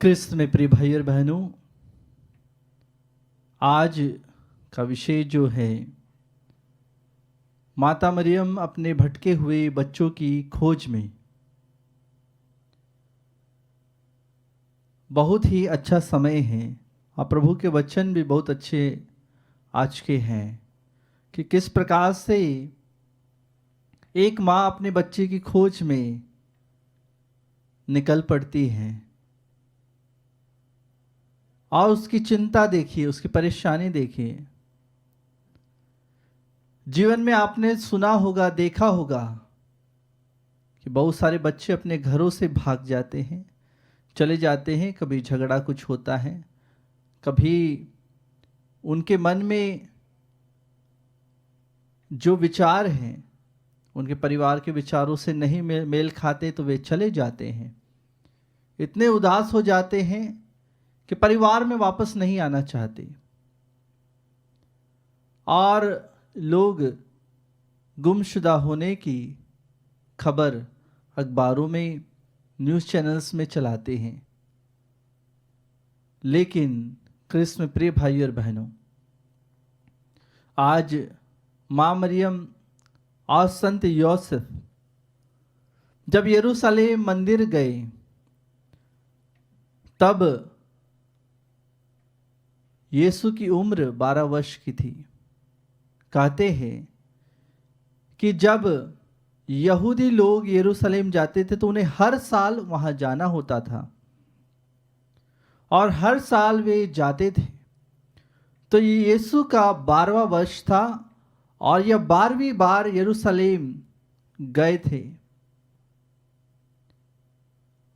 क्रिस्त में प्रिय भाई और बहनों, आज का विषय जो है माता मरियम अपने भटके हुए बच्चों की खोज में। बहुत ही अच्छा समय है और प्रभु के वचन भी बहुत अच्छे आज के हैं कि किस प्रकार से एक माँ अपने बच्चे की खोज में निकल पड़ती है और उसकी चिंता देखिए, उसकी परेशानी देखिए। जीवन में आपने सुना होगा, देखा होगा कि बहुत सारे बच्चे अपने घरों से भाग जाते हैं, चले जाते हैं। कभी झगड़ा कुछ होता है, कभी उनके मन में जो विचार हैं उनके परिवार के विचारों से नहीं मेल खाते तो वे चले जाते हैं। इतने उदास हो जाते हैं कि परिवार में वापस नहीं आना चाहते और लोग गुमशुदा होने की खबर अखबारों में, न्यूज़ चैनल्स में चलाते हैं। लेकिन क्रिस्त में प्रिय भाई और बहनों, आज माँ मरियम और संत यूसुफ जब यरूशलेम मंदिर गए तब यीशु की उम्र 12 वर्ष की थी। कहते हैं कि जब यहूदी लोग यरूशलेम जाते थे तो उन्हें हर साल वहां जाना होता था और हर साल वे जाते थे। तो ये यीशु का 12वां वर्ष था और यह 12वीं बार यरूशलेम गए थे।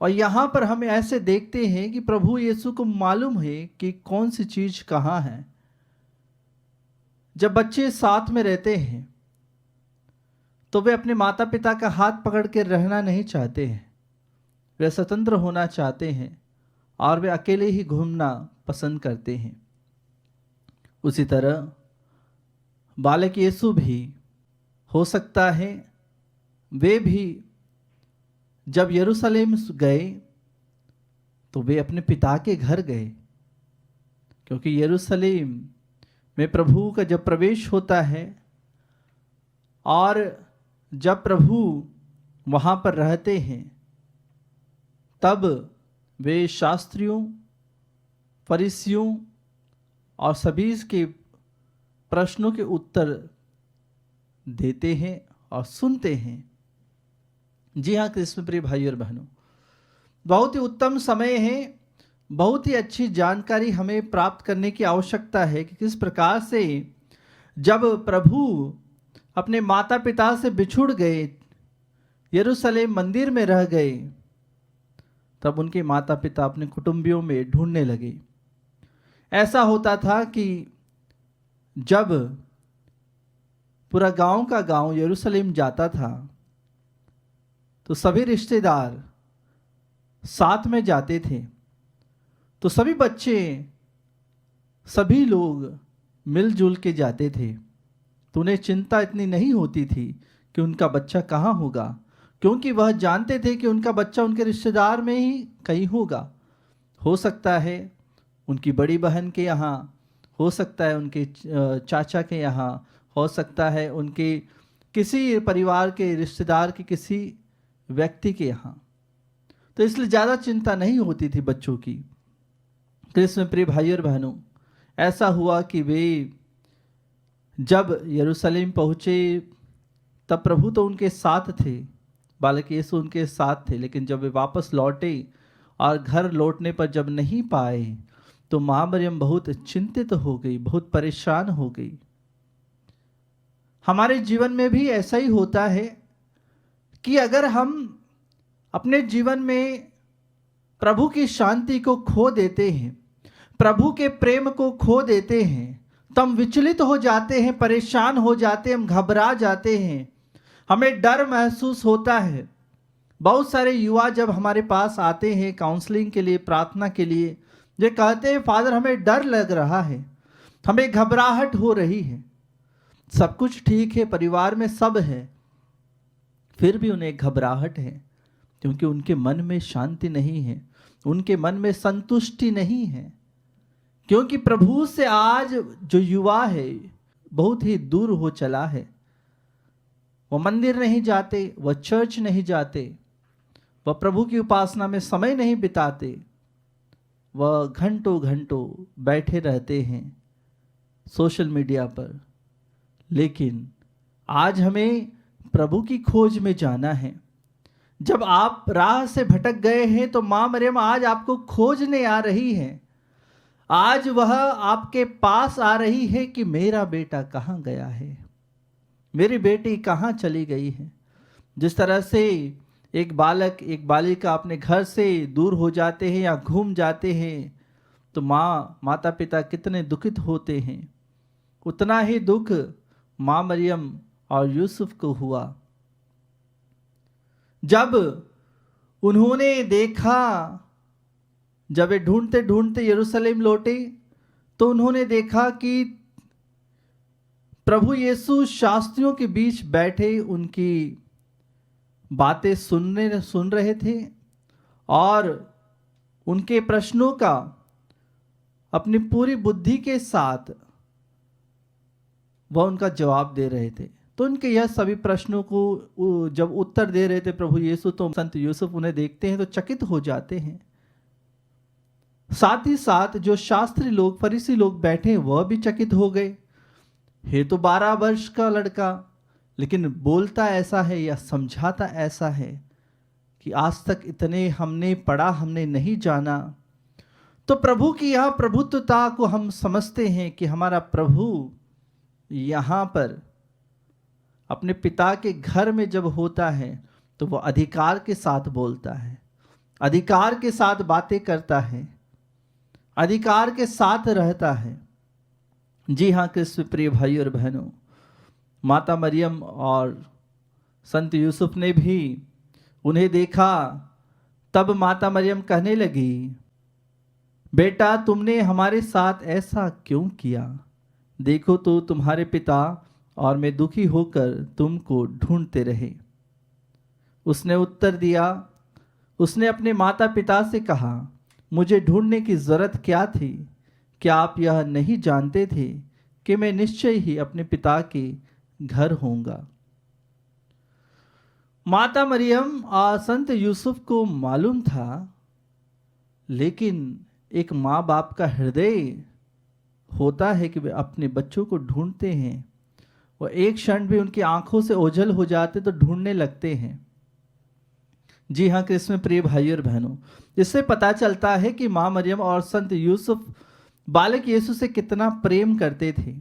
और यहां पर हम ऐसे देखते हैं कि प्रभु यीशु को मालूम है कि कौन सी चीज कहां है। जब बच्चे साथ में रहते हैं तो वे अपने माता पिता का हाथ पकड़ के रहना नहीं चाहते हैं, वे स्वतंत्र होना चाहते हैं और वे अकेले ही घूमना पसंद करते हैं। उसी तरह बालक यीशु भी हो सकता है वे भी जब यरूशलेम गए तो वे अपने पिता के घर गए, क्योंकि यरूशलेम में प्रभु का जब प्रवेश होता है और जब प्रभु वहाँ पर रहते हैं तब वे शास्त्रियों, फरीसियों और सभी के प्रश्नों के उत्तर देते हैं और सुनते हैं। जी हाँ क्रिस्त में प्रिय भाई और बहनों, बहुत ही उत्तम समय है। बहुत ही अच्छी जानकारी हमें प्राप्त करने की आवश्यकता है कि किस प्रकार से जब प्रभु अपने माता पिता से बिछुड़ गए, यरूशलेम मंदिर में रह गए, तब उनके माता पिता अपने कुटुंबियों में ढूंढने लगे। ऐसा होता था कि जब पूरा गांव का गांव यरूशलेम जाता था तो सभी रिश्तेदार साथ में जाते थे, तो सभी बच्चे, सभी लोग मिलजुल के जाते थे। तो उन्हें चिंता इतनी नहीं होती थी कि उनका बच्चा कहाँ होगा, क्योंकि वह जानते थे कि उनका बच्चा उनके रिश्तेदार में ही कहीं होगा। हो सकता है उनकी बड़ी बहन के यहाँ, हो सकता है उनके चाचा के यहाँ, हो सकता है उनके किसी परिवार के रिश्तेदार के किसी व्यक्ति के यहाँ। तो इसलिए ज़्यादा चिंता नहीं होती थी बच्चों की। तो इसमें प्रिय भाई और बहनों, ऐसा हुआ कि वे जब यरूशलेम पहुँचे तब प्रभु तो उनके साथ थे, बालक यीशु उनके साथ थे। लेकिन जब वे वापस लौटे और घर लौटने पर जब नहीं पाए तो माँ मरियम बहुत चिंतित हो गई, बहुत परेशान हो गई। हमारे जीवन में भी ऐसा ही होता है कि अगर हम अपने जीवन में प्रभु की शांति को खो देते हैं, प्रभु के प्रेम को खो देते हैं, तो हम विचलित हो जाते हैं, परेशान हो जाते हैं, हम घबरा जाते हैं, हमें डर महसूस होता है। बहुत सारे युवा जब हमारे पास आते हैं काउंसलिंग के लिए, प्रार्थना के लिए, ये कहते हैं फादर हमें डर लग रहा है, हमें घबराहट हो रही है। सब कुछ ठीक है, परिवार में सब है, फिर भी उन्हें घबराहट है, क्योंकि उनके मन में शांति नहीं है, उनके मन में संतुष्टि नहीं है। क्योंकि प्रभु से आज जो युवा है बहुत ही दूर हो चला है। वह मंदिर नहीं जाते, वह चर्च नहीं जाते, वह प्रभु की उपासना में समय नहीं बिताते, वह घंटों घंटों बैठे रहते हैं सोशल मीडिया पर। लेकिन आज हमें प्रभु की खोज में जाना है। जब आप राह से भटक गए हैं तो मां मरियम आज आपको खोजने आ रही है। आज वह आपके पास आ रही है कि मेरा बेटा कहाँ गया है, मेरी बेटी कहाँ चली गई है। जिस तरह से एक बालक एक बालिका अपने घर से दूर हो जाते हैं या घूम जाते हैं तो माता पिता कितने दुखित होते हैं, उतना ही दुख मां मरियम और यूसुफ को हुआ। जब उन्होंने देखा, जब वे ढूंढते ढूंढते यरूशलेम लौटे तो उन्होंने देखा कि प्रभु यीशु शास्त्रियों के बीच बैठे उनकी बातें सुन रहे थे और उनके प्रश्नों का अपनी पूरी बुद्धि के साथ वह उनका जवाब दे रहे थे। तो उनके यह सभी प्रश्नों को जब उत्तर दे रहे थे प्रभु यीशु, तो संत यूसुफ उन्हें देखते हैं तो चकित हो जाते हैं। साथ ही साथ जो शास्त्री लोग फरीसी लोग बैठे वह भी चकित हो गए। है तो 12 वर्ष का लड़का, लेकिन बोलता ऐसा है या समझाता ऐसा है कि आज तक इतने हमने पढ़ा, हमने नहीं जाना। तो प्रभु की यह प्रभुत्वता को हम समझते हैं कि हमारा प्रभु यहाँ पर अपने पिता के घर में जब होता है तो वह अधिकार के साथ बोलता है, अधिकार के साथ बातें करता है, अधिकार के साथ रहता है। जी हाँ कृष्ण प्रिय भाई और बहनों, माता मरियम और संत यूसुफ ने भी उन्हें देखा। तब माता मरियम कहने लगी, बेटा तुमने हमारे साथ ऐसा क्यों किया? देखो तो तुम्हारे पिता और मैं दुखी होकर तुमको ढूंढते रहे। उसने उत्तर दिया, उसने अपने माता पिता से कहा, मुझे ढूंढने की जरूरत क्या थी? क्या आप यह नहीं जानते थे कि मैं निश्चय ही अपने पिता के घर होऊंगा? माता मरियम और संत यूसुफ को मालूम था, लेकिन एक माँ बाप का हृदय होता है कि वे अपने बच्चों को ढूंढते हैं। वो एक क्षण भी उनकी आंखों से ओझल हो जाते तो ढूंढने लगते हैं। जी हाँ कृष्ण प्रिय भाई और बहनों, इससे पता चलता है कि माँ मरियम और संत यूसुफ बालक यीशु से कितना प्रेम करते थे,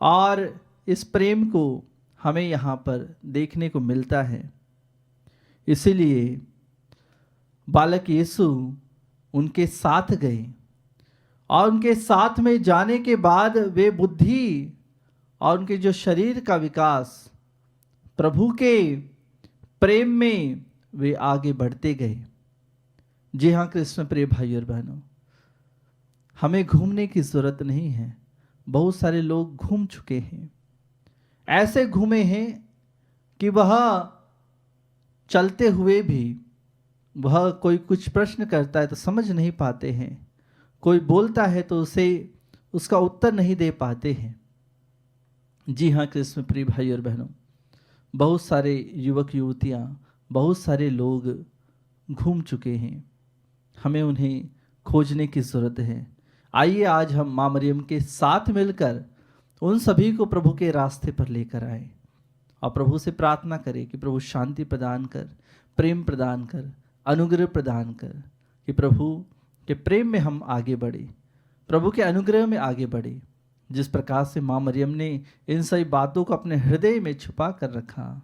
और इस प्रेम को हमें यहाँ पर देखने को मिलता है। इसीलिए बालक यीशु उनके साथ गए और उनके साथ में जाने के बाद वे बुद्धि और उनके जो शरीर का विकास प्रभु के प्रेम में वे आगे बढ़ते गए। जी हाँ कृष्ण प्रिय भाई और बहनों, हमें घूमने की जरूरत नहीं है। बहुत सारे लोग घूम चुके हैं, ऐसे घूमे हैं कि वह चलते हुए भी वह कोई कुछ प्रश्न करता है तो समझ नहीं पाते हैं, कोई बोलता है तो उसे उसका उत्तर नहीं दे पाते हैं। जी हाँ कृष्ण प्रिय भाई और बहनों, बहुत सारे युवक युवतियाँ, बहुत सारे लोग घूम चुके हैं, हमें उन्हें खोजने की ज़रूरत है। आइए आज हम माँ मरियम के साथ मिलकर उन सभी को प्रभु के रास्ते पर लेकर आए और प्रभु से प्रार्थना करें कि प्रभु शांति प्रदान कर, प्रेम प्रदान कर, अनुग्रह प्रदान कर, कि प्रभु के प्रेम में हम आगे बढ़े, प्रभु के अनुग्रह में आगे बढ़े। जिस प्रकार से माँ मरियम ने इन सभी बातों को अपने हृदय में छुपा कर रखा,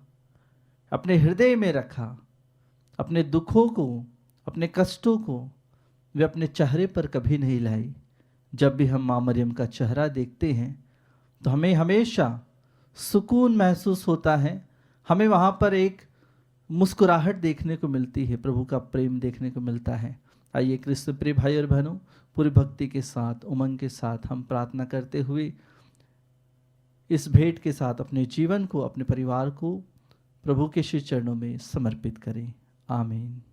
अपने हृदय में रखा, अपने दुखों को, अपने कष्टों को वे अपने चेहरे पर कभी नहीं लाई। जब भी हम माँ मरियम का चेहरा देखते हैं तो हमें हमेशा सुकून महसूस होता है, हमें वहाँ पर एक मुस्कुराहट देखने को मिलती है, प्रभु का प्रेम देखने को मिलता है। आइए कृष्ण प्रिय भाई और बहनों, पूरी भक्ति के साथ, उमंग के साथ हम प्रार्थना करते हुए इस भेंट के साथ अपने जीवन को, अपने परिवार को प्रभु के श्री चरणों में समर्पित करें। आमीन।